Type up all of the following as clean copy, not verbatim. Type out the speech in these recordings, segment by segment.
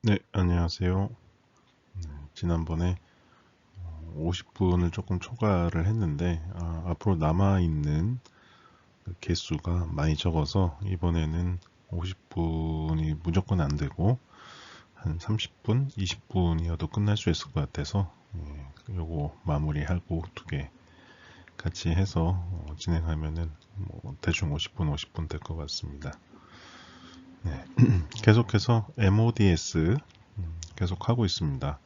네, 안녕하세요. 지난번에 50분을 조금 초과를 했는데, 앞으로 남아있는 그 개수가 많이 적어서 이번에는 50분이 무조건 안 되고, 한 30분, 20분이어도 끝날 수 있을 것 같아서, 요거 마무리하고 두 개 같이 해서 진행하면은 뭐 대충 50분, 50분 될 것 같습니다. 네, 계속해서 MODS 계속 하고 있습니다.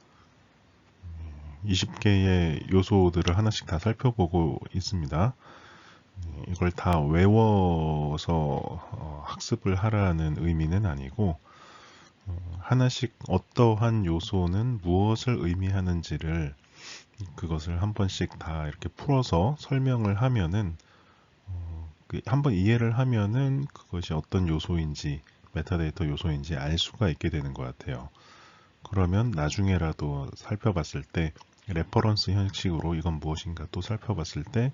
20개의 요소들을 하나씩 다 살펴보고 있습니다. 이걸 다 외워서 학습을 하라는 의미는 아니고 하나씩 어떠한 요소는 무엇을 의미하는지를 그것을 한 번씩 다 이렇게 풀어서 설명을 하면은 한번 이해를 하면은 그것이 어떤 요소인지 메타데이터 요소인지 알 수가 있게 되는 것 같아요. 그러면 나중에라도 살펴봤을 때 레퍼런스 형식으로 이건 무엇인가 또 살펴봤을 때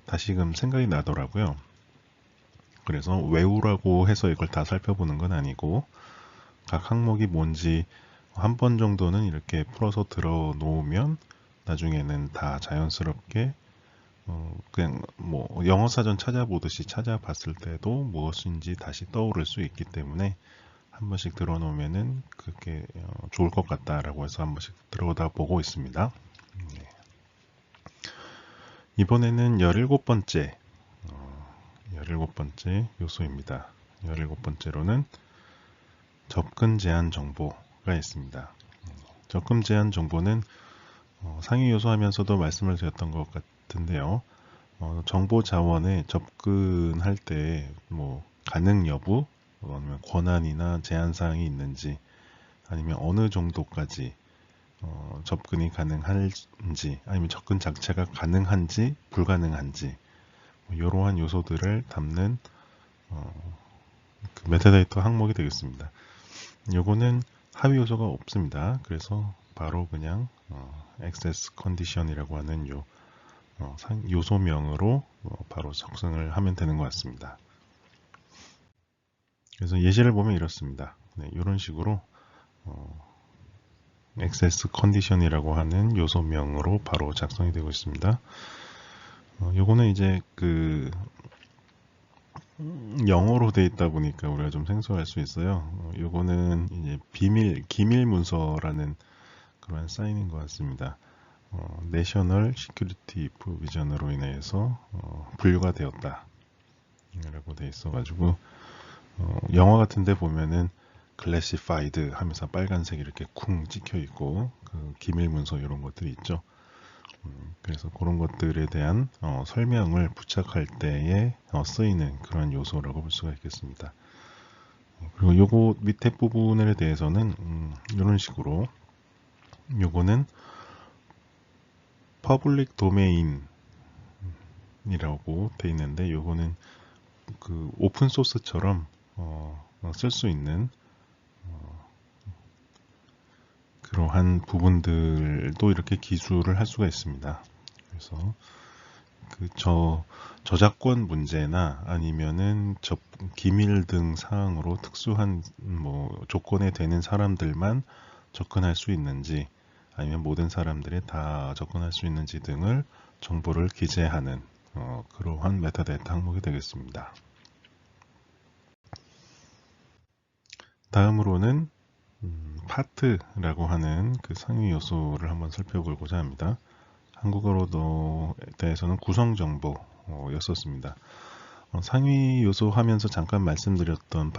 다시금 생각이 나더라고요. 그래서 외우라고 해서 이걸 다 살펴보는 건 아니고 각 항목이 뭔지 한 번 정도는 이렇게 풀어서 들어 놓으면 나중에는 다 자연스럽게 그냥 뭐 영어 사전 찾아보듯이 찾아봤을 때도 무엇인지 다시 떠오를 수 있기 때문에 한 번씩 들어 놓으면은 그게 좋을 것 같다라고 해서 한 번씩 들어다 보고 있습니다. 이번에는 17번째, 17번째 요소입니다. 17번째로는 접근 제한 정보가 있습니다. 접근 제한 정보는 상위 요소 하면서도 말씀을 드렸던 것 같은데요. 정보 자원에 접근할 때 뭐 가능 여부, 아니면 권한이나 제한 사항이 있는지, 아니면 어느 정도까지 접근이 가능한지, 아니면 접근 자체가 가능한지 불가능한지 이러한 요소들을 담는 그 메타데이터 항목이 되겠습니다. 요거는 하위 요소가 없습니다. 그래서 바로 그냥 access condition이라고 하는 요소명으로 바로 작성을 하면 되는 것 같습니다. 그래서 예시를 보면 이렇습니다. 네, 이런 식으로 access condition이라고 하는 요소명으로 바로 작성이 되고 있습니다. 요거는 이제 그 영어로 돼 있다 보니까 우리가 좀 생소할 수 있어요. 요거는 이제 기밀 문서라는 그런 사인인 것 같습니다. 내셔널 시큐리티 프로비전으로 인해서 분류가 되었다 라고 돼 있어가지고 영화 같은데 보면은 classified 하면서 빨간색 이렇게 쿵 찍혀 있고 그 기밀 문서 이런 것들이 있죠. 그래서 그런 것들에 대한 설명을 부착할 때에 쓰이는 그런 요소라고 볼 수가 있겠습니다. 그리고 요거 밑에 부분에 대해서는 이런 식으로 요거는 퍼블릭 도메인이라고 돼 있는데 요거는 그 오픈 소스처럼 쓸 수 있는 그러한 부분들도 이렇게 기술을 할 수가 있습니다. 그래서 저작권 문제나 아니면은 기밀 등 사항으로 특수한 뭐 조건에 되는 사람들만 접근할 수 있는지 아니면 모든 사람들이 다 접근할 수 있는지 등을 정보를 기재하는 그러한 메타데이터 항목이 되겠습니다. 다음으로는 파트라고 하는 그 상위 요소를 한번 살펴보고자 합니다. 한국어로도 대해서는 구성 정보였었습니다. 상위 요소 하면서 잠깐 말씀드렸던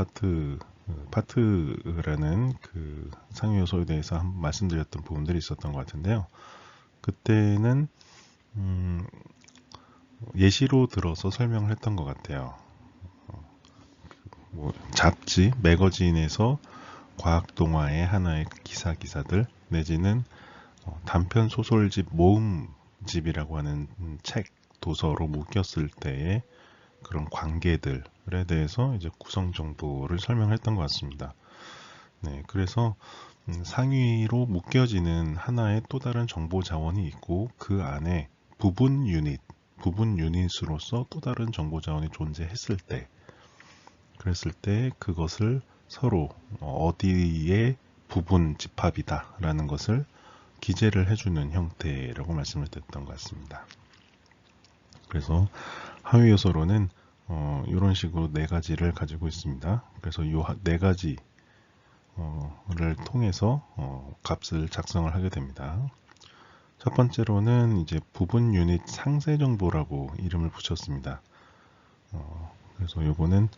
파트라는 그 상위 요소에 대해서 말씀드렸던 부분들이 있었던 것 같은데요. 그때는 예시로 들어서 설명을 했던 것 같아요. 뭐 잡지, 매거진에서 과학 동화의 하나의 기사들 내지는 단편 소설집 모음집이라고 하는 책 도서로 묶였을 때의 그런 관계들에 대해서 이제 구성 정보를 설명했던 것 같습니다. 네, 그래서 상위로 묶여지는 하나의 또 다른 정보 자원이 있고 그 안에 부분 유닛으로서 또 다른 정보 자원이 존재했을 때, 그랬을 때 그것을 서로 어디에 부분 집합이다 라는 것을 기재를 해주는 형태라고 말씀을 드렸던 것 같습니다. 그래서 하위 요소로는 이런 식으로 네 가지를 가지고 있습니다. 그래서 이 네 가지를 통해서 값을 작성을 하게 됩니다. 첫 번째로는 이제 부분 유닛 상세 정보라고 이름을 붙였습니다. 그래서 요거는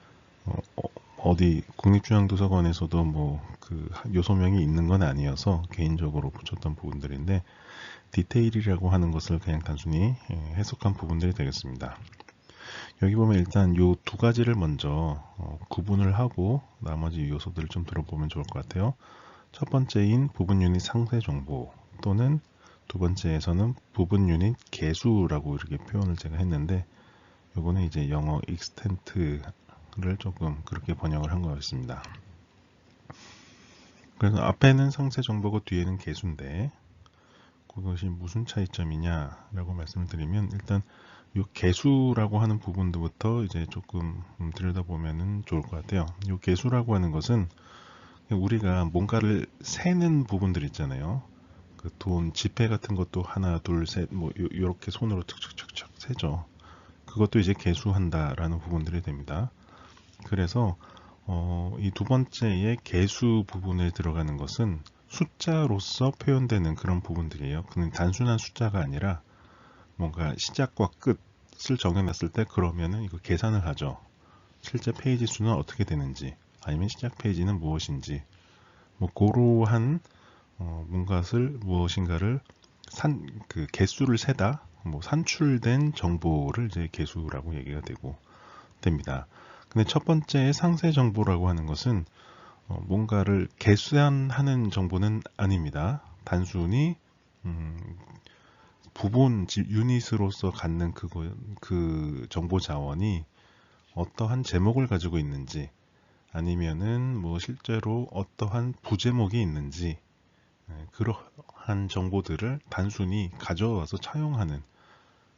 어디 국립중앙도서관에서도 뭐 그 요소명이 있는 건 아니어서 개인적으로 붙였던 부분들인데, 디테일이라고 하는 것을 그냥 단순히 해석한 부분들이 되겠습니다. 여기 보면 일단 요 두 가지를 먼저 구분을 하고 나머지 요소들을 좀 들어보면 좋을 것 같아요. 첫 번째인 부분 유닛 상세 정보, 또는 두 번째에서는 부분 유닛 개수라고 이렇게 표현을 제가 했는데, 요거는 이제 영어 extent를 조금 그렇게 번역을 한 것 같습니다. 그래서 앞에는 상세 정보고 뒤에는 개수인데, 그것이 무슨 차이점이냐라고 말씀을 드리면, 일단 이 개수라고 하는 부분부터 이제 조금 들여다보면 좋을 것 같아요. 이 개수라고 하는 것은 우리가 뭔가를 세는 부분들 있잖아요. 그 돈, 지폐 같은 것도 하나, 둘, 셋, 뭐 이렇게 손으로 척척척척 세죠. 그것도 이제 개수한다라는 부분들이 됩니다. 그래서 이 두 번째의 개수 부분에 들어가는 것은 숫자로서 표현되는 그런 부분들이에요. 그는 단순한 숫자가 아니라 뭔가 시작과 끝을 정해놨을 때 그러면은 이거 계산을 하죠. 실제 페이지 수는 어떻게 되는지, 아니면 시작 페이지는 무엇인지, 뭐 그러한 무엇인가를 그 개수를 세다, 뭐 산출된 정보를 이제 개수라고 얘기가 됩니다. 근데 첫 번째 상세 정보라고 하는 것은 뭔가를 계산하는 정보는 아닙니다. 단순히 부분 유닛으로서 갖는 그 정보 자원이 어떠한 제목을 가지고 있는지, 아니면은 뭐 실제로 어떠한 부제목이 있는지, 그러한 정보들을 단순히 가져와서 차용하는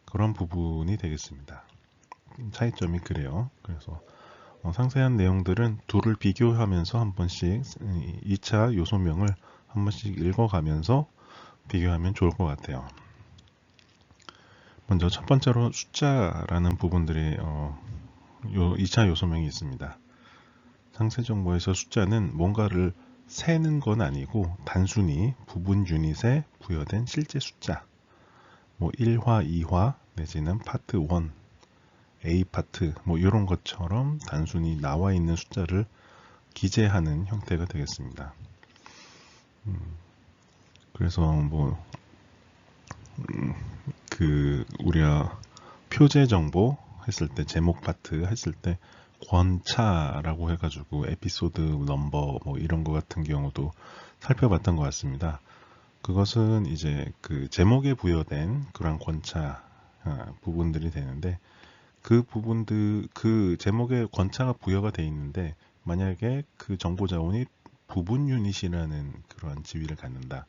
그런 부분이 되겠습니다. 차이점이 그래요. 그래서 상세한 내용들은 둘을 비교하면서 한 번씩 2차 요소명을 한 번씩 읽어가면서 비교하면 좋을 것 같아요. 먼저 첫 번째로 숫자라는 부분들이 2차 요소명이 있습니다. 상세 정보에서 숫자는 뭔가를 세는 건 아니고 단순히 부분 유닛에 부여된 실제 숫자, 뭐 1화, 2화 내지는 파트 1, A 파트 뭐 이런 것처럼 단순히 나와 있는 숫자를 기재하는 형태가 되겠습니다. 그래서 뭐 우리가 표제 정보 했을 때, 제목 파트 했을 때 권차라고 해가지고 에피소드 넘버 뭐 이런 거 같은 경우도 살펴봤던 것 같습니다. 그것은 이제 그 제목에 부여된 그런 권차 부분들이 되는데, 그 부분들, 그 제목에 권차가 부여가 되어 있는데 만약에 그 정보 자원이 부분 유닛이라는 그러한 지위를 갖는다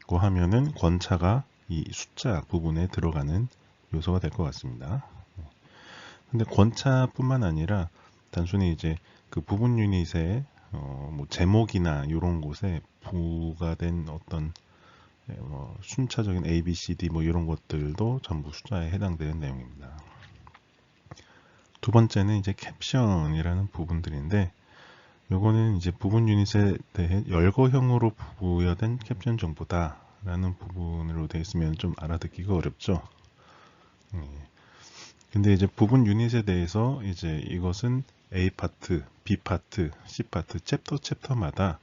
고 하면은 권차가 이 숫자 부분에 들어가는 요소가 될 것 같습니다. 근데 권차뿐만 아니라 단순히 이제 그 부분 유닛의 뭐 제목이나 이런 곳에 부가된 어떤 순차적인 A, B, C, D 뭐 이런 것들도 전부 숫자에 해당되는 내용입니다. 두 번째는 이제 캡션이라는 부분들인데, 요거는 이제 부분 유닛에 대해 열거형으로 부여된 캡션 정보다 라는 부분으로 되어 있으면 좀 알아듣기가 어렵죠. 근데 이제 부분 유닛에 대해서 이제 이것은 A 파트, B 파트, C 파트, 챕터마다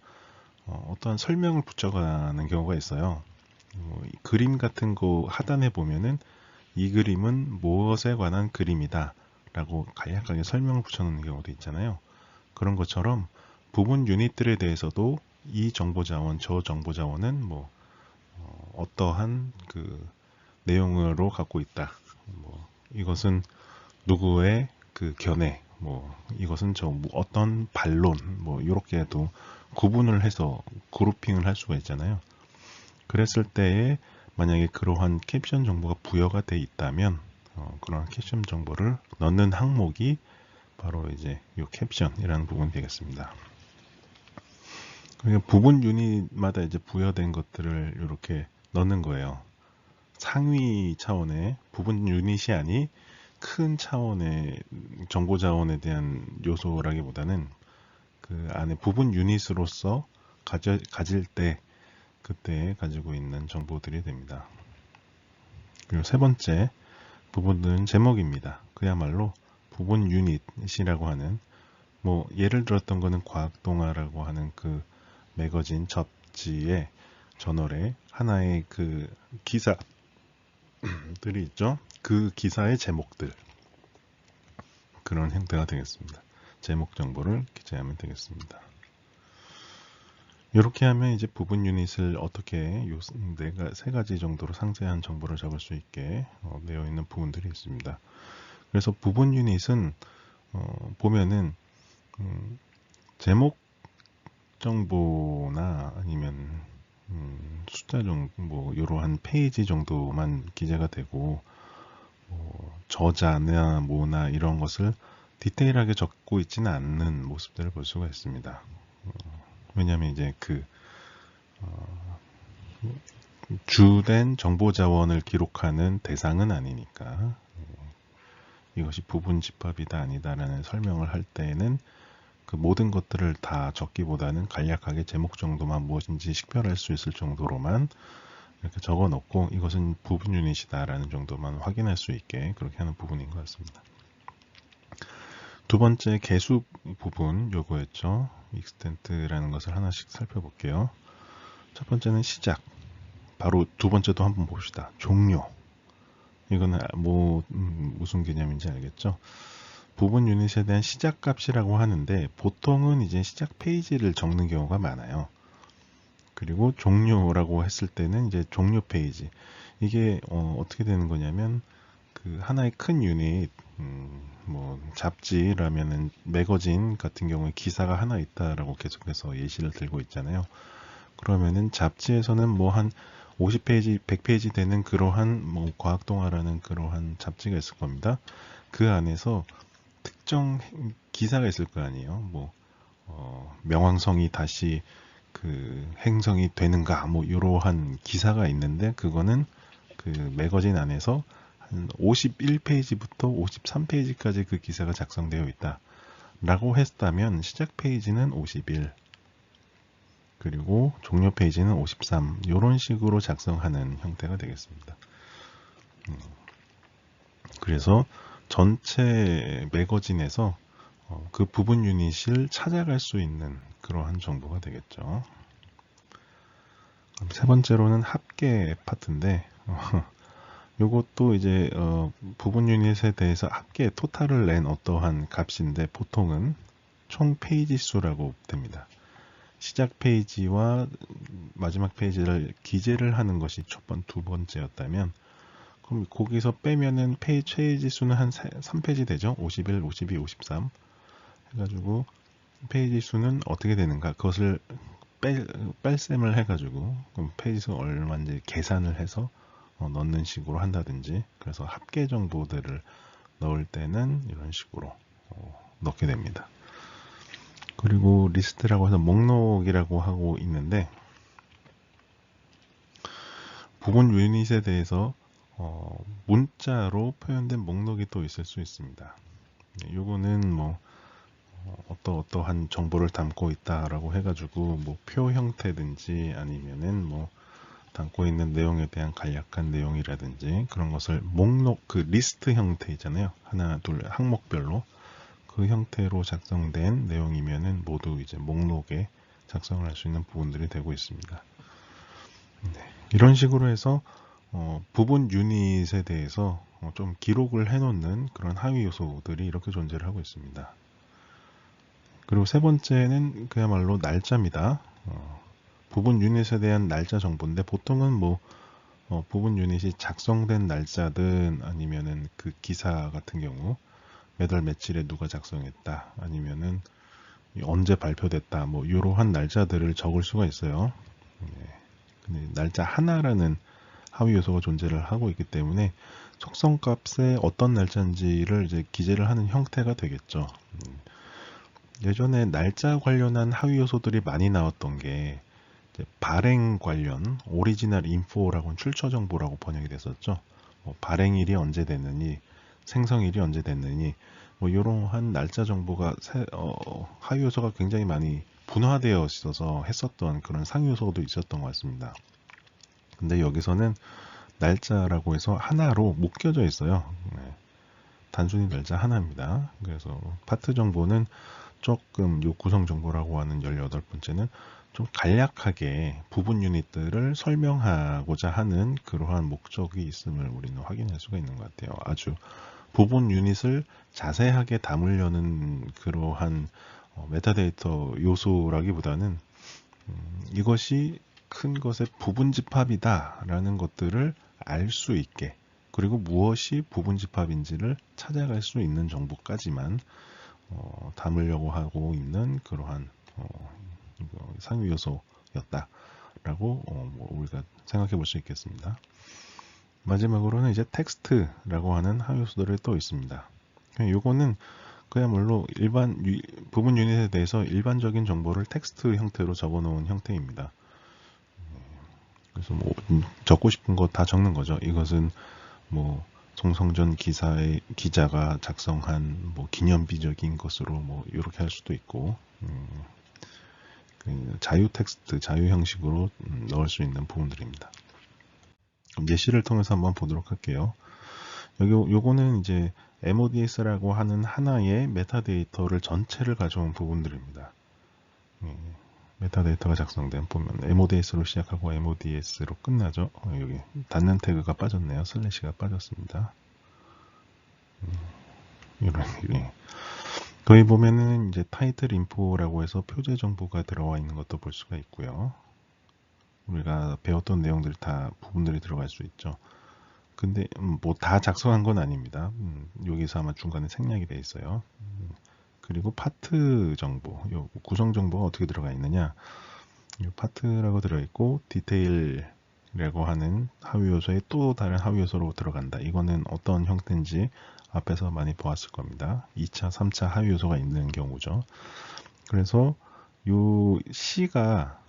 어떠한 설명을 붙여가는 경우가 있어요. 그림 같은 거 하단에 보면은 이 그림은 무엇에 관한 그림이다 라고 간략하게 설명을 붙여놓는 경우도 있잖아요. 그런 것처럼 부분 유닛들에 대해서도 이 정보 자원, 저 정보 자원은 뭐 어떠한 그 내용으로 갖고 있다. 뭐 이것은 누구의 그 견해, 뭐 이것은 어떤 반론, 뭐 이렇게도 구분을 해서 그룹핑을 할 수가 있잖아요. 그랬을 때에 만약에 그러한 캡션 정보가 부여가 돼 있다면 그런 캡션 정보를 넣는 항목이 바로 이제 이 캡션이라는 부분이 되겠습니다. 그러니까 부분 유닛마다 이제 부여된 것들을 이렇게 넣는 거예요. 상위 차원의 부분 유닛이 아닌 큰 차원의 정보 자원에 대한 요소라기보다는 그 안에 부분 유닛으로서 가질 때 그때 가지고 있는 정보들이 됩니다. 그리고 세 번째 부분은 제목입니다. 그야말로 부분 유닛이라고 하는 뭐 예를 들었던 거는 과학동화라고 하는 그 매거진 잡지의 저널에 하나의 그 기사들이 있죠. 그 기사의 제목들 그런 형태가 되겠습니다. 제목 정보를 기재하면 되겠습니다. 이렇게 하면 이제 부분 유닛을 어떻게 세 가지 정도로 상세한 정보를 잡을 수 있게 되어 있는 부분들이 있습니다. 그래서 부분 유닛은 보면은 제목 정보나 아니면 숫자 정도 뭐 이러한 페이지 정도만 기재가 되고 저자나 뭐나 이런 것을 디테일하게 적고 있지는 않는 모습들을 볼 수가 있습니다. 왜냐하면 이제 그 주된 정보 자원을 기록하는 대상은 아니니까 이것이 부분 집합이다 아니다라는 설명을 할 때에는 그 모든 것들을 다 적기보다는 간략하게 제목 정도만 무엇인지 식별할 수 있을 정도로만 이렇게 적어 놓고 이것은 부분 유닛이다라는 정도만 확인할 수 있게 그렇게 하는 부분인 것 같습니다. 두 번째 개수 부분 요거였죠. 익스텐트라는 것을 하나씩 살펴볼게요. 첫 번째는 시작. 바로 두 번째도 한번 봅시다. 종료. 이거는 뭐 무슨 개념인지 알겠죠? 부분 유닛에 대한 시작 값이라고 하는데 보통은 이제 시작 페이지를 적는 경우가 많아요. 그리고 종료라고 했을 때는 이제 종료 페이지. 이게 어떻게 되는 거냐면 그 하나의 큰 유닛 뭐 잡지라면은 매거진 같은 경우에 기사가 하나 있다라고 계속해서 예시를 들고 있잖아요. 그러면은 잡지에서는 뭐 한 50페이지, 100페이지 되는 그러한 뭐 과학동화라는 그러한 잡지가 있을 겁니다. 그 안에서 특정 기사가 있을 거 아니에요. 뭐 명왕성이 다시 그 행성이 되는가 뭐 이러한 기사가 있는데 그거는 그 매거진 안에서 한 51페이지부터 53페이지까지 그 기사가 작성되어 있다 라고 했다면 시작 페이지는 51 그리고 종료 페이지는 53 이런 식으로 작성하는 형태가 되겠습니다. 그래서 전체 매거진에서 그 부분 유닛을 찾아갈 수 있는 그러한 정보가 되겠죠. 세 번째로는 합계 파트인데 이것도 이제 부분 유닛에 대해서 합계 토탈을 낸 어떠한 값인데 보통은 총 페이지 수라고 됩니다. 시작 페이지와 마지막 페이지를 기재를 하는 것이 두 번째였다면 그럼 거기서 빼면은 페이지 수는 한 3페이지 되죠. 51, 52, 53 해가지고 페이지 수는 어떻게 되는가 그것을 뺄셈을 해가지고 그럼 페이지 수 얼마인지 계산을 해서 넣는 식으로 한다든지 그래서 합계 정보들을 넣을 때는 이런 식으로 넣게 됩니다. 그리고 리스트라고 해서 목록이라고 하고 있는데 부분 유닛에 대해서 문자로 표현된 목록이 또 있을 수 있습니다. 요거는 뭐 어떠한 정보를 담고 있다라고 해가지고 뭐 표 형태든지 아니면은 뭐 담고 있는 내용에 대한 간략한 내용이라든지 그런 것을 목록 그 리스트 형태잖아요. 하나 둘 항목별로 그 형태로 작성된 내용이면은 모두 이제 목록에 작성을 할 수 있는 부분들이 되고 있습니다. 네, 이런 식으로 해서 부분 유닛에 대해서 좀 기록을 해놓는 그런 하위 요소들이 이렇게 존재를 하고 있습니다. 그리고 세 번째는 그야말로 날짜입니다. 부분 유닛에 대한 날짜 정보인데 보통은 뭐 부분 유닛이 작성된 날짜든 아니면은 그 기사 같은 경우 몇 월 며칠에 누가 작성했다 아니면은 언제 발표됐다 뭐 이러한 날짜들을 적을 수가 있어요. 네. 근데 날짜 하나라는 하위 요소가 존재를 하고 있기 때문에 속성값에 어떤 날짜인지를 이제 기재를 하는 형태가 되겠죠. 예전에 날짜 관련한 하위 요소들이 많이 나왔던 게 이제 발행 관련 오리지널 인포라고는 출처 정보라고 번역이 됐었죠. 뭐 발행일이 언제 됐느니, 생성일이 언제 됐느니, 뭐 이러한 날짜 정보가 하위 요소가 굉장히 많이 분화되어 있어서 했었던 그런 상위 요소도 있었던 것 같습니다. 근데 여기서는 날짜라고 해서 하나로 묶여져 있어요. 네. 단순히 날짜 하나입니다. 그래서 파트 정보는 조금 요 구성 정보라고 하는 18번째는 좀 간략하게 부분 유닛들을 설명하고자 하는 그러한 목적이 있음을 우리는 확인할 수가 있는 것 같아요. 아주 부분 유닛을 자세하게 담으려는 그러한 메타데이터 요소라기보다는 이것이 큰 것의 부분 집합이다 라는 것들을 알 수 있게, 그리고 무엇이 부분 집합인지를 찾아갈 수 있는 정보까지만 담으려고 하고 있는 그러한 상위 요소였다라고 뭐 우리가 생각해 볼 수 있겠습니다. 마지막으로는 이제 텍스트라고 하는 하위 요소들이 또 있습니다. 요거는 그야말로 부분 유닛에 대해서 일반적인 정보를 텍스트 형태로 적어 놓은 형태입니다. 그래서 뭐 적고 싶은 거 다 적는 거죠. 이것은 뭐 송성전 기자가 작성한 뭐 기념비적인 것으로 뭐 이렇게 할 수도 있고, 그 자유 텍스트, 자유 형식으로 넣을 수 있는 부분들입니다. 그럼 예시를 통해서 한번 보도록 할게요. 요거는 이제 MODS라고 하는 하나의 메타데이터를 전체를 가져온 부분들입니다. 메타데이터가 작성된 보면 MODS로 시작하고 MODS로 끝나죠. 여기 닫는 태그가 빠졌네요. 슬래시가 빠졌습니다. 이런 거기 보면은 이제 타이틀 인포라고 해서 표제 정보가 들어와 있는 것도 볼 수가 있고요. 우리가 배웠던 내용들 다 부분들이 들어갈 수 있죠. 근데 뭐 다 작성한 건 아닙니다. 여기서 아마 중간에 생략이 돼 있어요. 그리고 파트 정보, 요 구성 정보가 어떻게 들어가 있느냐? 요 파트라고 들어있고 디테일이라고 하는 하위 요소에 또 다른 하위 요소로 들어간다. 이거는 어떤 형태인지 앞에서 많이 보았을 겁니다. 2차, 3차 하위 요소가 있는 경우죠. 그래서 요 C가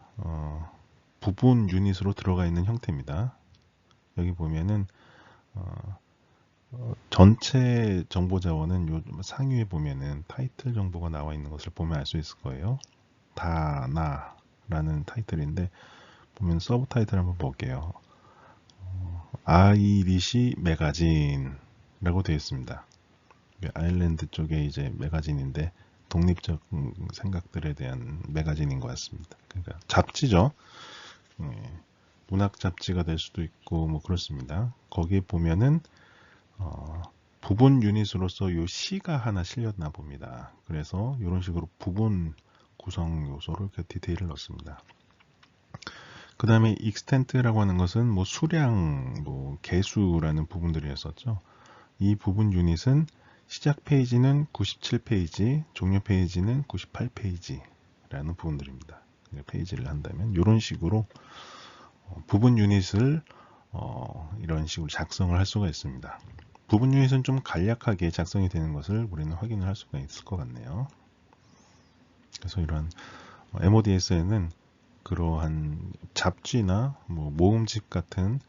부분 유닛으로 들어가 있는 형태입니다. 여기 보면은 전체 정보 자원은 요 상위에 보면은 타이틀 정보가 나와 있는 것을 보면 알 수 있을 거예요. 다나라는 타이틀인데 보면 서브 타이틀 한번 볼게요. 아이리시 매거진이라고 되어 있습니다. 아일랜드 쪽에 이제 매거진인데 독립적 생각들에 대한 매거진인 것 같습니다. 그러니까 잡지죠. 문학 잡지가 될 수도 있고 뭐 그렇습니다. 거기에 보면은 부분 유닛으로서 요 C가 하나 실렸나 봅니다. 그래서 이런 식으로 부분 구성 요소를 이렇게 디테일을 넣습니다. 그 다음에 extent라고 하는 것은 뭐 수량, 뭐 개수라는 부분들이었었죠. 이 부분 유닛은 시작 페이지는 97페이지, 종료 페이지는 98페이지라는 부분들입니다. 페이지를 한다면 이런 식으로 부분 유닛을 이런 식으로 작성을 할 수가 있습니다. 부분 유닛은 좀 간략하게 작성이 되는 것을 우리는 확인을 할 수가 있을 것 같네요. 그래서 이러한 MODS에는 그러한 잡지나 뭐 모음집 같은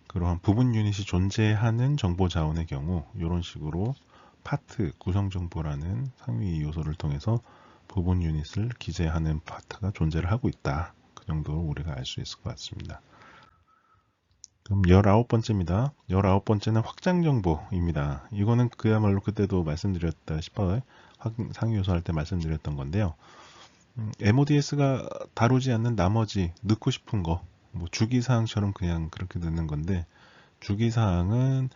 그러한 부분 유닛이 존재하는 정보 자원의 경우 이런 식으로 파트 구성 정보라는 상위 요소를 통해서 부분 유닛을 기재하는 파트가 존재를 하고 있다. 그 정도로 우리가 알 수 있을 것 같습니다. 그럼 19번째입니다. 19번째는 확장 정보입니다. 이거는 그야말로 그때도 말씀드렸다시피 상위 요소 할 때 말씀드렸던 건데요. MODS가 다루지 않는 나머지 넣고 싶은 거, 뭐 주기사항처럼 그냥 그렇게 넣는 건데, 주기사항은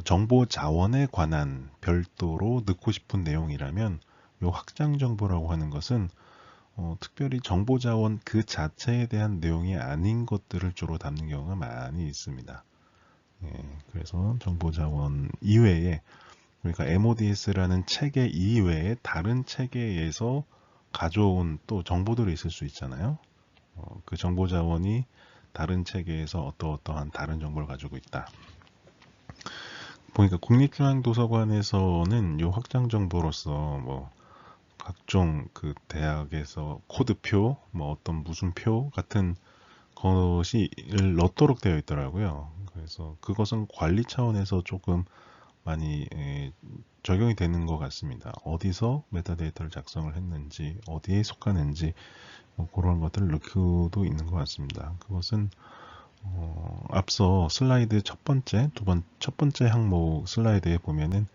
정보 자원에 관한 별도로 넣고 싶은 내용이라면, 요 확장 정보라고 하는 것은 특별히 정보 자원 그 자체에 대한 내용이 아닌 것들을 주로 담는 경우가 많이 있습니다. 그래서 정보 자원 이외에, 그러니까 MODS라는 체계 이외에 다른 체계에서 가져온 또 정보들이 있을 수 있잖아요. 그 정보 자원이 다른 체계에서 어떠한 다른 정보를 가지고 있다. 보니까 국립중앙도서관에서는 이 확장 정보로서 뭐 각종 그 대학에서 코드표, 뭐 어떤 무슨 표 같은 것이 넣도록 되어 있더라고요. 그래서 그것은 관리 차원에서 조금 많이 적용이 되는 것 같습니다. 어디서 메타데이터를 작성을 했는지, 어디에 속하는지 뭐 그런 것들을 넣고도 있는 것 같습니다. 그것은 앞서 슬라이드 첫 번째 항목 슬라이드에 보면은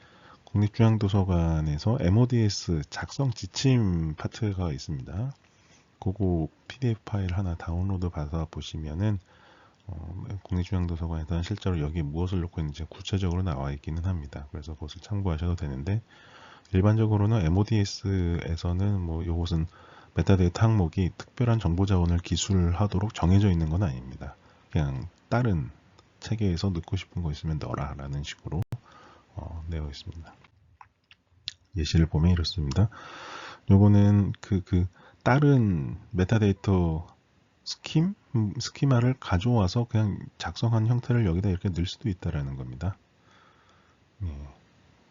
국립중앙도서관에서 MODS 작성 지침 파트가 있습니다. 그거 PDF 파일 하나 다운로드 받아 보시면은 국립중앙도서관에서는 실제로 여기 무엇을 넣고 있는지 구체적으로 나와 있기는 합니다. 그래서 그것을 참고하셔도 되는데 일반적으로는 MODS에서는 뭐 이것은 메타데이터 항목이 특별한 정보 자원을 기술하도록 정해져 있는 건 아닙니다. 그냥 다른 체계에서 넣고 싶은 거 있으면 넣어라 라는 식으로 되어 있습니다. 예시를 보면 이렇습니다. 요거는 다른 메타데이터 스키마를 가져와서 그냥 작성한 형태를 여기다 이렇게 넣을 수도 있다라는 겁니다. 예.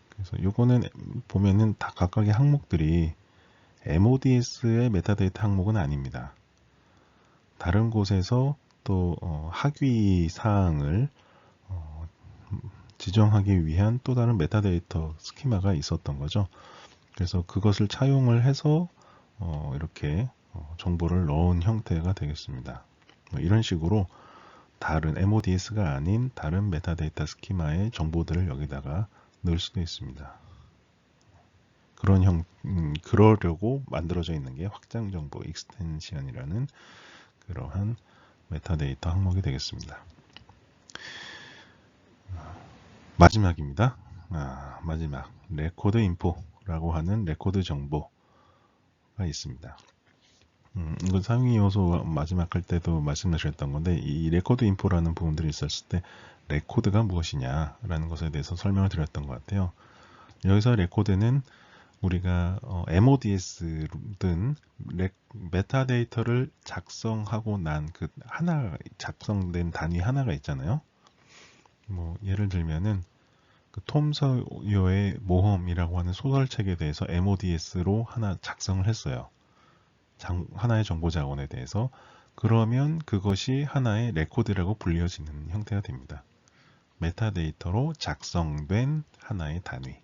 그래서 요거는 보면은 다 각각의 항목들이 MODS의 메타데이터 항목은 아닙니다. 다른 곳에서 또 학위 사항을 지정하기 위한 또 다른 메타데이터 스키마가 있었던 거죠. 그래서 그것을 차용을 해서 이렇게 정보를 넣은 형태가 되겠습니다. 이런 식으로 다른 MODS가 아닌 다른 메타데이터 스키마의 정보들을 여기다가 넣을 수도 있습니다. 그러려고 만들어져 있는 게 확장 정보 익스텐션이라는 그러한 메타데이터 항목이 되겠습니다. 마지막입니다. 마지막 레코드 인포라고 하는 레코드 정보가 있습니다. 이건 상위 요소 마지막 할 때도 말씀하셨던 건데 이 레코드 인포라는 부분들이 있었을 때 레코드가 무엇이냐라는 것에 대해서 설명을 드렸던 것 같아요. 여기서 레코드는 우리가 MODS든 메타데이터를 작성하고 난 그 하나 작성된 단위 하나가 있잖아요. 뭐 예를 들면은 톰 서여의 모험이라고 하는 소설책에 대해서 MODS로 하나 작성을 했어요. 하나의 정보 자원에 대해서. 그러면 그것이 하나의 레코드라고 불려지는 형태가 됩니다. 메타데이터로 작성된 하나의 단위.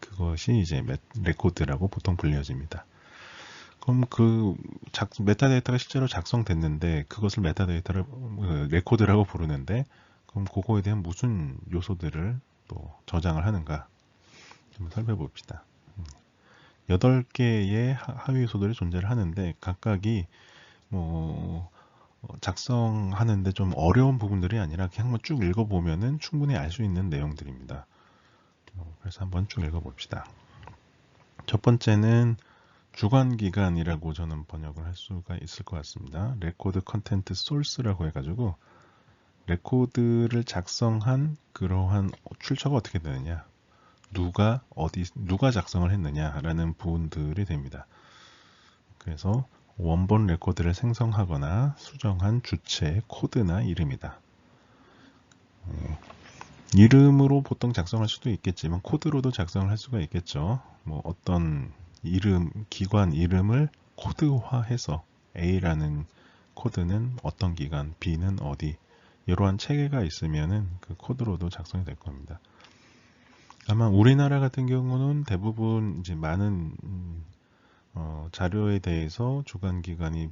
그것이 이제 레코드라고 보통 불려집니다. 그럼 메타데이터가 실제로 작성됐는데 그것을 메타데이터를 레코드라고 부르는데 그럼 그거에 대한 무슨 요소들을 또 저장을 하는가 좀 살펴봅시다. 8개의 하위 요소들이 존재를 하는데 각각이 뭐 작성하는데 좀 어려운 부분들이 아니라 그냥 한번 쭉 읽어보면은 충분히 알 수 있는 내용들입니다. 그래서 한번 쭉 읽어봅시다. 첫 번째는 주관기관이라고 저는 번역을 할 수가 있을 것 같습니다. 레코드 컨텐트 소스라고 해가지고 레코드를 작성한 그러한 출처가 어떻게 되느냐, 누가 작성을 했느냐라는 부분들이 됩니다. 그래서 원본 레코드를 생성하거나 수정한 주체의 코드나 이름이다. 이름으로 보통 작성할 수도 있겠지만 코드로도 작성을 할 수가 있겠죠. 뭐 어떤 기관 이름을 코드화해서 A라는 코드는 어떤 기관, B는 어디, 이러한 체계가 있으면은 그 코드로도 작성이 될 겁니다. 아마 우리나라 같은 경우는 대부분 이제 많은 자료에 대해서 주관기관이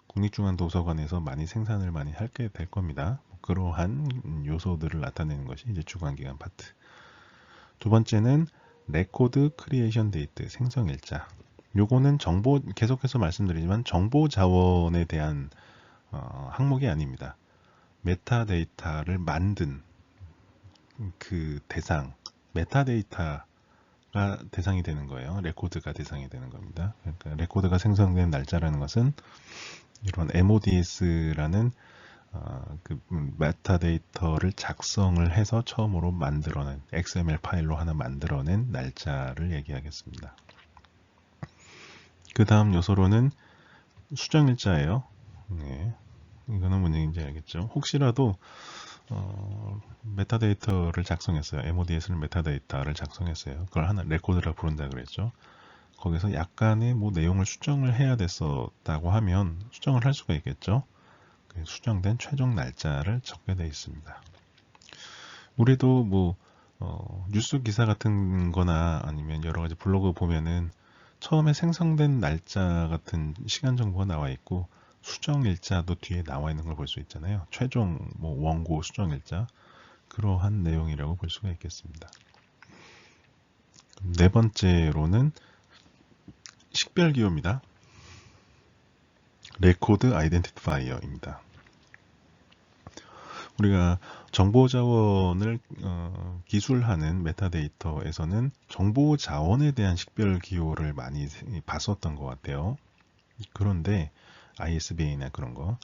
국립중앙도서관에서 많이 생산을 많이 하게 될 겁니다. 그러한 요소들을 나타내는 것이 이제 주관기관 파트. 두 번째는 레코드 크리에이션 데이트, 생성일자. 요거는 계속해서 말씀드리지만 정보 자원에 대한 항목이 아닙니다. 메타데이터를 만든 그 대상, 메타데이터가 대상이 되는 거예요. 레코드가 대상이 되는 겁니다. 그러니까 레코드가 생성된 날짜라는 것은 이런 MODS라는 그 메타데이터를 작성을 해서 처음으로 만들어낸 XML 파일로 하나 만들어낸 날짜를 얘기하겠습니다. 그 다음 요소로는 수정일자예요. 네. 이거는 뭔 얘기인지 알겠죠? 혹시라도 메타데이터를 작성했어요. MODS는 메타데이터를 작성했어요. 그걸 하나 레코드라 부른다 그랬죠. 거기서 약간의 뭐 내용을 수정을 해야 됐었다고 하면 수정을 할 수가 있겠죠. 수정된 최종 날짜를 적게 되어 있습니다. 우리도 뭐 뉴스 기사 같은 거나 아니면 여러 가지 블로그 보면은 처음에 생성된 날짜 같은 시간 정보가 나와 있고 수정 일자도 뒤에 나와 있는 걸 볼 수 있잖아요. 최종 뭐 원고 수정 일자, 그러한 내용이라고 볼 수가 있겠습니다. 네 번째로는 식별기호입니다. 레코드 아이덴티파이어입니다. 우리가 정보 자원을 기술하는 메타데이터에서는 정보 자원에 대한 식별 기호를 많이 봤었던 것 같아요. 그런데 ISBN이나 그런 거,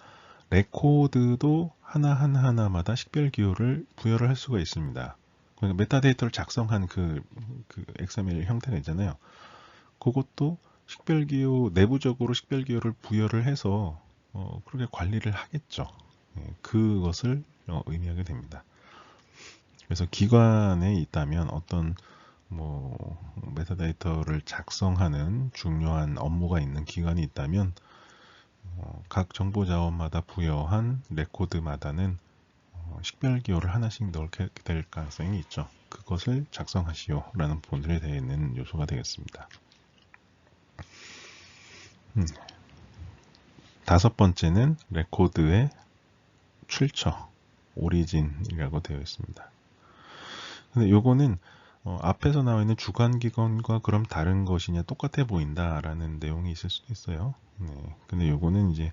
레코드도 하나하나마다 식별 기호를 부여를 할 수가 있습니다. 그러니까 메타데이터를 작성한 그 XML 형태가 있잖아요. 그것도 식별 기호, 내부적으로 식별 기호를 부여를 해서 그렇게 관리를 하겠죠. 그것을 의미하게 됩니다. 그래서 기관에 있다면 어떤 뭐 메타데이터를 작성하는 중요한 업무가 있는 기관이 있다면 각 정보 자원마다 부여한 레코드마다는 식별 기호를 하나씩 넣게 될 가능성이 있죠. 그것을 작성하시오라는 부분들이 되어 있는 요소가 되겠습니다. 다섯 번째는 레코드의 출처, 오리진이라고 되어 있습니다. 근데 요거는 앞에서 나와 있는 주관기관과 그럼 다른 것이냐, 똑같아 보인다라는 내용이 있을 수도 있어요. 네. 근데 요거는 이제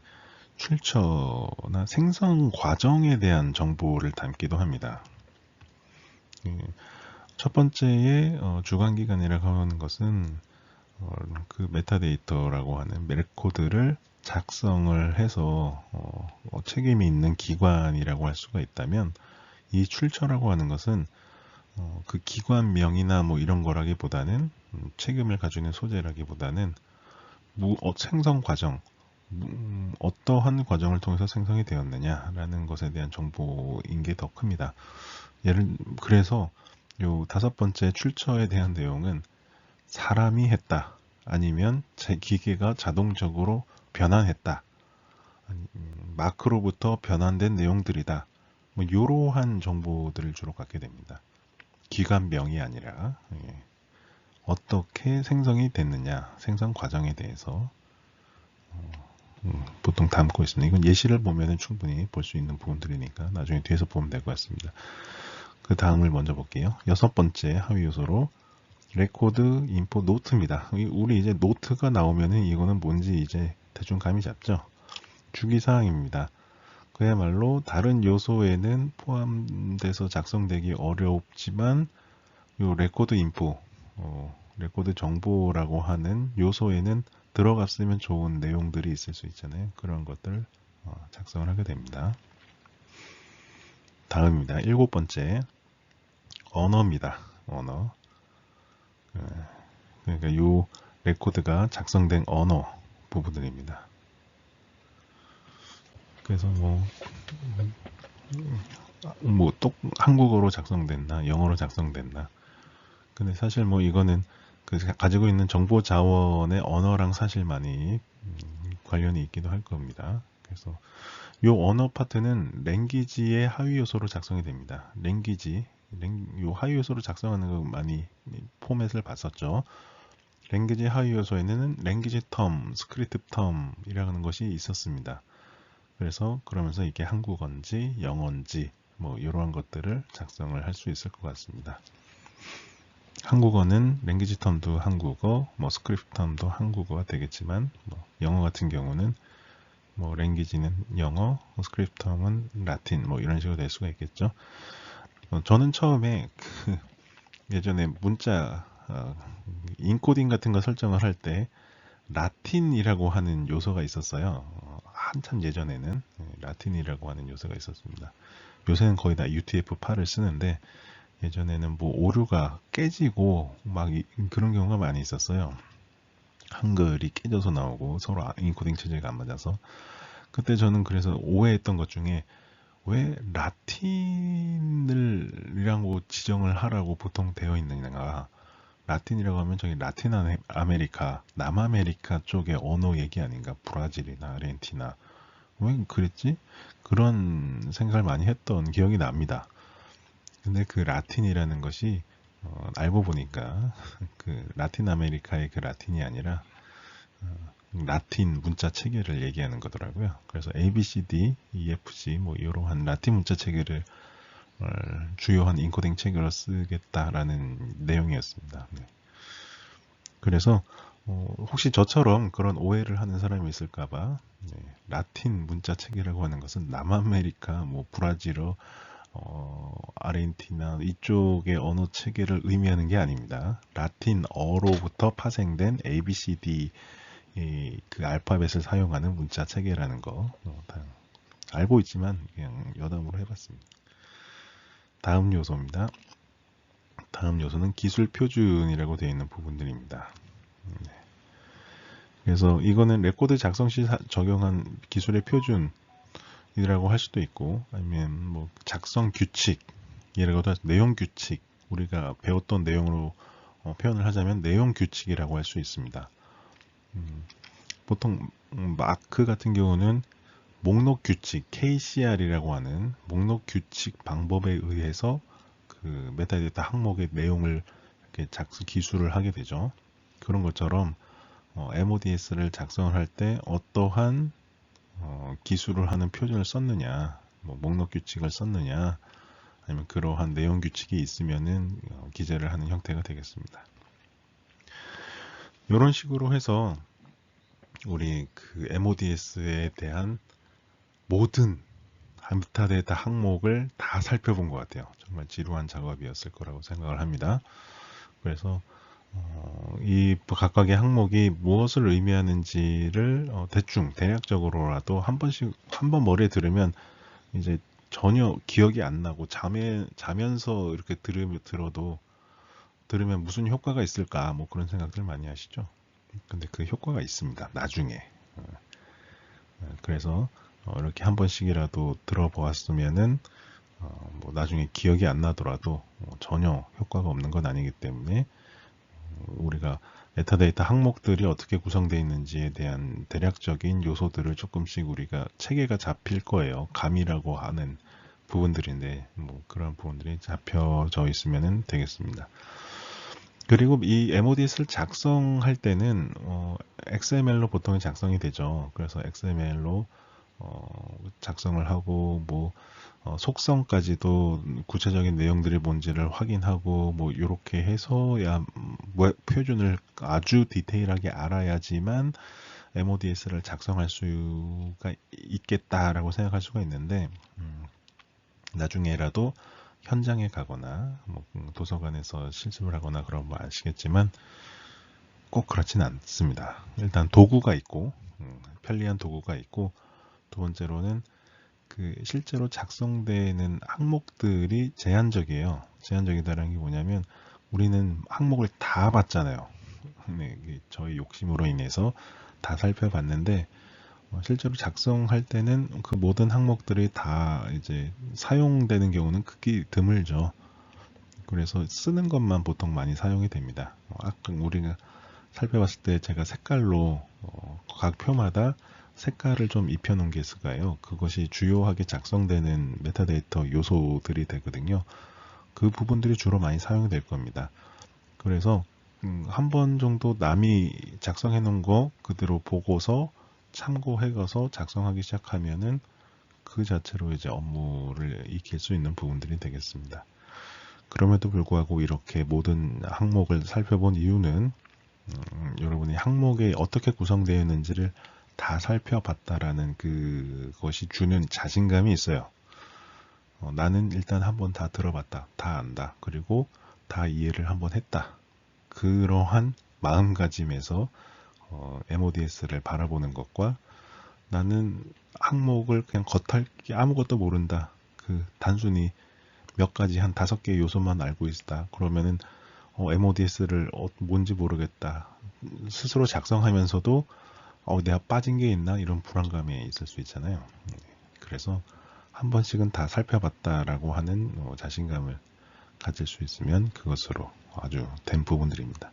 출처나 생성 과정에 대한 정보를 담기도 합니다. 첫 번째의 주관기관이라고 하는 것은 그 메타데이터라고 하는 레코드를 작성을 해서 책임이 있는 기관이라고 할 수가 있다면, 이 출처라고 하는 것은 그 기관명이나 뭐 이런 거라기보다는 책임을 가지고 있는 소재라기보다는 생성 과정, 어떠한 과정을 통해서 생성이 되었느냐라는 것에 대한 정보인 게 더 큽니다. 그래서 요 다섯 번째 출처에 대한 내용은 사람이 했다, 아니면 제 기계가 자동적으로 변환했다, 마크로부터 변환된 내용들이다, 뭐 이러한 정보들을 주로 갖게 됩니다. 기관명이 아니라 어떻게 생성이 됐느냐, 생성 과정에 대해서 보통 담고 있습니다. 이건 예시를 보면 충분히 볼 수 있는 부분들이니까 나중에 뒤에서 보면 될 것 같습니다. 그 다음을 먼저 볼게요. 여섯 번째 하위 요소로 레코드 인포 노트입니다. 우리 이제 노트가 나오면은 이거는 뭔지 이제 대충 감이 잡죠. 주기사항입니다. 그야말로 다른 요소에는 포함돼서 작성되기 어렵지만 요 레코드 인포, 레코드 정보라고 하는 요소에는 들어갔으면 좋은 내용들이 있을 수 있잖아요. 그런 것들 작성을 하게 됩니다. 다음입니다. 일곱 번째, 언어입니다. 언어. 그러니까 요 레코드가 작성된 언어 부분들입니다. 그래서 한국어로 작성됐나, 영어로 작성됐나. 근데 사실 뭐 이거는 가지고 있는 정보 자원의 언어랑 사실 많이 관련이 있기도 할 겁니다. 그래서 요 언어 파트는 랭귀지의 하위 요소로 작성이 됩니다. 요 하위 요소로 작성하는 거 많이 포맷을 봤었죠. 랭귀지 하위 요소에는 랭귀지 텀, 스크립트 텀이라는 것이 있었습니다. 그래서 그러면서 이게 한국어인지 영어인지 뭐 이러한 것들을 작성을 할 수 있을 것 같습니다. 한국어는 랭귀지 텀도 한국어, 뭐 스크립트 텀도 한국어가 되겠지만, 영어 같은 경우는 뭐 랭귀지는 영어, 스크립트 텀은 라틴, 뭐 이런 식으로 될 수가 있겠죠. 저는 처음에 예전에 문자 인코딩 같은 거 설정을 할 때 라틴이라고 하는 요소가 있었어요. 한참 예전에는 라틴이라고 하는 요소가 있었습니다. 요새는 거의 다 UTF-8을 쓰는데 예전에는 뭐 오류가 깨지고 막 그런 경우가 많이 있었어요. 한글이 깨져서 나오고 서로 인코딩 체제가 안 맞아서. 그때 저는 그래서 오해했던 것 중에 왜 라틴을이라고 지정을 하라고 보통 되어 있느냐가, 라틴이라고 하면 저기 라틴 아메리카, 남아메리카 쪽의 언어 얘기 아닌가? 브라질이나 아르헨티나. 왜 그랬지? 그런 생각을 많이 했던 기억이 납니다. 근데 그 라틴이라는 것이 알고 보니까 그 라틴 아메리카의 그 라틴이 아니라 라틴 문자 체계를 얘기하는 거더라고요. 그래서 A, B, C, D, E, F, G 뭐 이러한 라틴 문자 체계를 주요한 인코딩 체계로 쓰겠다라는 내용이었습니다. 네. 그래서 혹시 저처럼 그런 오해를 하는 사람이 있을까봐 네, 라틴 문자 체계라고 하는 것은 남아메리카, 뭐 브라질어, 아르헨티나 이쪽의 언어 체계를 의미하는 게 아닙니다. 라틴어로부터 파생된 A, B, C, D 그 알파벳을 사용하는 문자 체계라는 거 다 알고 있지만 그냥 여담으로 해봤습니다. 다음 요소입니다. 다음 요소는 기술 표준이라고 되어 있는 부분들입니다. 네. 그래서 이거는 레코드 작성 시 적용한 기술의 표준이라고 할 수도 있고 아니면 뭐 작성 규칙이라고도 하죠. 내용 규칙 우리가 배웠던 내용으로 표현을 하자면 내용 규칙이라고 할 수 있습니다. 보통 마크 같은 경우는 목록 규칙 KCR이라고 하는 목록 규칙 방법에 의해서 그 메타데이터 항목의 내용을 이렇게 기술을 하게 되죠. 그런 것처럼 MODS를 작성을 할 때 어떠한 기술을 하는 표준을 썼느냐, 뭐 목록 규칙을 썼느냐, 아니면 그러한 내용 규칙이 있으면은 기재를 하는 형태가 되겠습니다. 이런 식으로 해서 우리 그 MODS에 대한 모든 메타데이터 항목을 다 살펴본 것 같아요. 정말 지루한 작업이었을 거라고 생각을 합니다. 그래서 이 각각의 항목이 무엇을 의미하는지를 대충 대략적으로라도 한 번 머리에 들으면 이제 전혀 기억이 안 나고 자면서 이렇게 들으면 무슨 효과가 있을까 뭐 그런 생각들 많이 하시죠. 근데 그 효과가 있습니다. 나중에. 그래서 이렇게 한 번씩이라도 들어보았으면은 뭐 나중에 기억이 안 나더라도 전혀 효과가 없는 건 아니기 때문에 우리가 메타데이터 항목들이 어떻게 구성되어 있는지에 대한 대략적인 요소들을 조금씩 우리가 체계가 잡힐 거예요. 감이라고 하는 부분들인데 뭐 그런 부분들이 잡혀져 있으면 되겠습니다. 그리고 이 MODS를 작성할 때는 XML로 보통 작성이 되죠. 그래서 XML로 작성을 하고 뭐 속성까지도 구체적인 내용들이 뭔지를 확인하고 뭐 이렇게 해서야 표준을 아주 디테일하게 알아야지만 MODS를 작성할 수가 있겠다라고 생각할 수가 있는데 나중에라도 현장에 가거나 뭐 도서관에서 실습을 하거나 그러면 아시겠지만 꼭 그렇진 않습니다. 일단 도구가 있고 편리한 도구가 있고 두 번째로는 그 실제로 작성되는 항목들이 제한적이에요. 제한적이다라는 게 뭐냐면 우리는 항목을 다 봤잖아요. 네, 저희 욕심으로 인해서 다 살펴봤는데 실제로 작성할 때는 그 모든 항목들이 다 이제 사용되는 경우는 극히 드물죠. 그래서 쓰는 것만 보통 많이 사용이 됩니다. 아까 우리가 살펴봤을 때 제가 색깔로 각 표마다 색깔을 좀 입혀 놓은 게 있을까요? 그것이 주요하게 작성되는 메타데이터 요소들이 되거든요. 그 부분들이 주로 많이 사용이 될 겁니다. 그래서 한 번 정도 남이 작성해 놓은 거 그대로 보고서 참고해가서 작성하기 시작하면은 그 자체로 이제 업무를 익힐 수 있는 부분들이 되겠습니다. 그럼에도 불구하고 이렇게 모든 항목을 살펴본 이유는 여러분이 항목이 어떻게 구성되어 있는지를 다 살펴봤다라는 그것이 주는 자신감이 있어요. 나는 일단 한번 다 들어봤다, 다 안다, 그리고 다 이해를 한번 했다. 그러한 마음가짐에서 MODS를 바라보는 것과 나는 항목을 그냥 겉핥기 아무것도 모른다. 단순히 몇 가지 한 5개 요소만 알고 있다. 그러면은 MODS를 뭔지 모르겠다. 스스로 작성하면서도 내가 빠진 게 있나 이런 불안감이 있을 수 있잖아요. 그래서 한 번씩은 다 살펴봤다라고 하는 자신감을 가질 수 있으면 그것으로 아주 된 부분들입니다.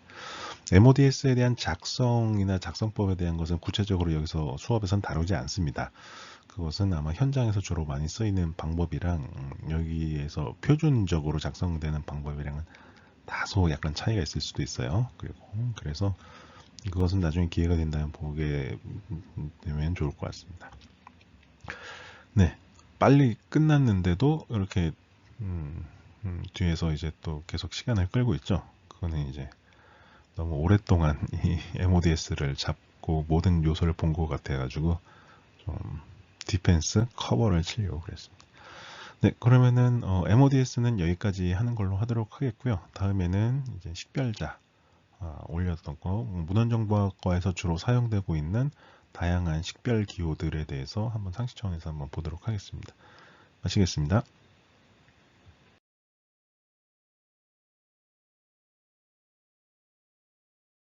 MODS에 대한 작성이나 작성법에 대한 것은 구체적으로 여기서 수업에선 다루지 않습니다. 그것은 아마 현장에서 주로 많이 쓰이는 방법이랑 여기에서 표준적으로 작성되는 방법이랑은 다소 약간 차이가 있을 수도 있어요. 그래서 그것은 나중에 기회가 된다면 보게 되면 좋을 것 같습니다. 네, 빨리 끝났는데도 이렇게 뒤에서 이제 또 계속 시간을 끌고 있죠. 그거는 이제 너무 오랫동안 이 MODS를 잡고 모든 요소를 본 것 같아가지고 좀 디펜스 커버를 치려고 그랬습니다. 네, 그러면은 MODS는 여기까지 하는 걸로 하도록 하겠고요. 다음에는 이제 식별자 올렸던 거, 문헌정보학과에서 주로 사용되고 있는 다양한 식별 기호들에 대해서 한번 상시 차원에서 한번 보도록 하겠습니다. 마치겠습니다.